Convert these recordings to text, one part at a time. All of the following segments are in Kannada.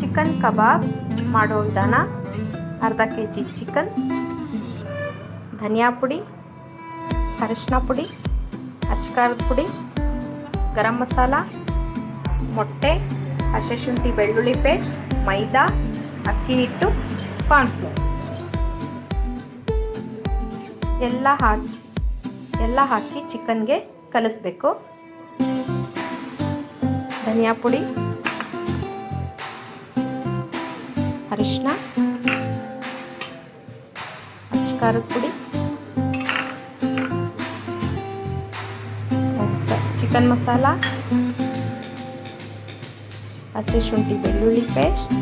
ಚಿಕನ್ ಕಬಾಬ್ ಮಾಡೋ ವಿಧಾನ: ಅರ್ಧ kg ಚಿಕನ್, ಧನಿಯಾ ಪುಡಿ, ಅರಿಶಿನ ಪುಡಿ, ಅಚ್ಕಾರದ ಪುಡಿ, ಗರಂ ಮಸಾಲ, ಮೊಟ್ಟೆ, ಹಸಿಶುಂಠಿ ಬೆಳ್ಳುಳ್ಳಿ ಪೇಸ್ಟ್, ಮೈದಾ, ಅಕ್ಕಿ ಹಿಟ್ಟು, ಕಾರ್ನ್ಫ್ಲೋರ್ ಎಲ್ಲ ಹಾಕಿ ಚಿಕನ್ಗೆ ಕಲಿಸ್ಬೇಕು. ಧನಿಯಾ ಪುಡಿ, ಅರಿಶಿನ, ಅಚ್ಕಾರದ ಪುಡಿ, ಚಿಕನ್ ಮಸಾಲ, ಹಸಿಶುಂಠಿ ಬೆಳ್ಳುಳ್ಳಿ ಪೇಸ್ಟ್,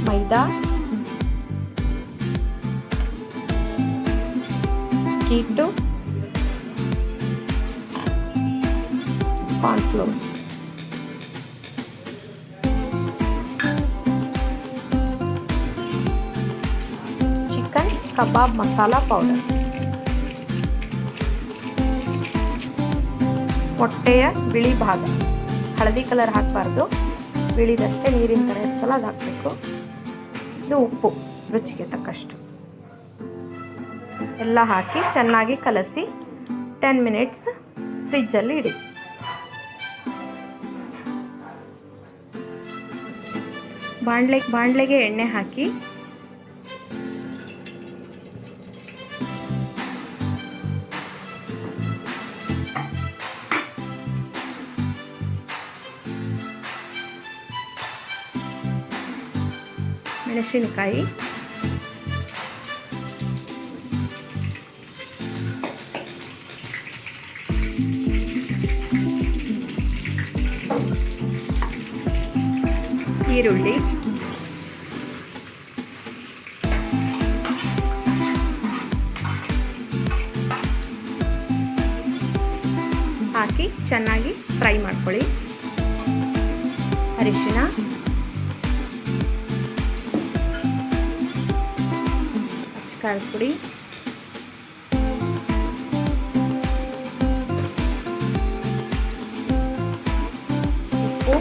ಮೈದಾ, ಹಿಟ್ಟು, ಕಾರ್ನ್ಫ್ಲೋರ್. ಚಿಕನ್ ಕಬಾಬ್ ಮಸಾಲ ಪೌಡರ್. ಮೊಟ್ಟೆಯ ಬಿಳಿ ಭಾಗ, ಹಳದಿ ಕಲರ್ ಹಾಕಬಾರ್ದು, ಬಿಳಿದಷ್ಟೇ ನೀರಿನ ಥರ ಇರ್ತಲ್ಲ ಅದು ಹಾಕಬೇಕು. ಇದು ಉಪ್ಪು ರುಚಿಗೆ ತಕ್ಕಷ್ಟು ಎಲ್ಲ ಹಾಕಿ ಚೆನ್ನಾಗಿ ಕಲಸಿ 10 ಮಿನಿಟ್ಸ್ ಫ್ರಿಜ್ಜಲ್ಲಿ ಇಡಿ. ಬಾಣಲೆಗೆ ಎಣ್ಣೆ ಹಾಕಿ ಮೆಣಸಿನಕಾಯಿ, ಈರುಳ್ಳಿ, ಹಾಕಿ ಚೆನ್ನಾಗಿ ಫ್ರೈ ಮಾಡ್ಕೊಳ್ಳಿ. ಅರಿಶಿನ, ಅಚ್ಕಾರದ ಪುಡಿ, ಉಪ್ಪು,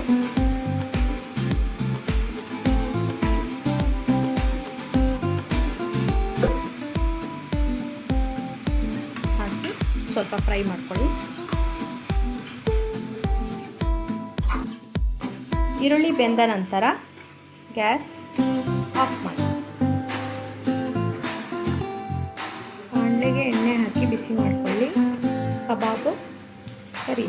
ಹಾಕಿ ಸ್ವಲ್ಪ ಫ್ರೈ ಮಾಡ್ಕೊಳ್ಳಿ. ಈರುಳ್ಳಿ ಬೆಂದ ನಂತರ ಗ್ಯಾಸ್ ಆಫ್ ಮಾಡಿ. ಬಾಣಲೆಗೆ ಎಣ್ಣೆ ಹಾಕಿ ಬಿಸಿ ಮಾಡಿಕೊಳ್ಳಿ. ಕಬಾಬು ಸರಿ.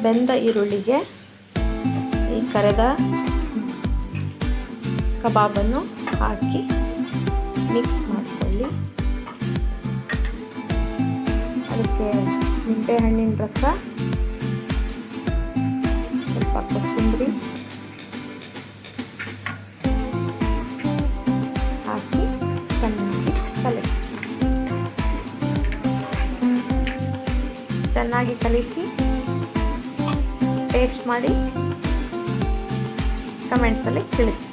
ಬೆಂದ ಈರುಳ್ಳಿಗೆ ಈ ಕರೆದ ಕಬಾಬನ್ನು ಹಾಕಿ ಮಿಕ್ಸ್ ಮಾಡಿಕೊಳ್ಳಿ. ಅದಕ್ಕೆ ನಿಂಬೆಹಣ್ಣಿನ ರಸ, ಸ್ವಲ್ಪ ಕೊತ್ತಂಬರಿ ಹಾಕಿ ಚೆನ್ನಾಗಿ ಕಲಿಸಿ. ಚೆನ್ನಾಗಿ ಕಲಿಸಿ ಟೇಸ್ಟ್ ಮಾಡಿ ಕಮೆಂಟ್ಸಲ್ಲಿ ತಿಳಿಸಿ.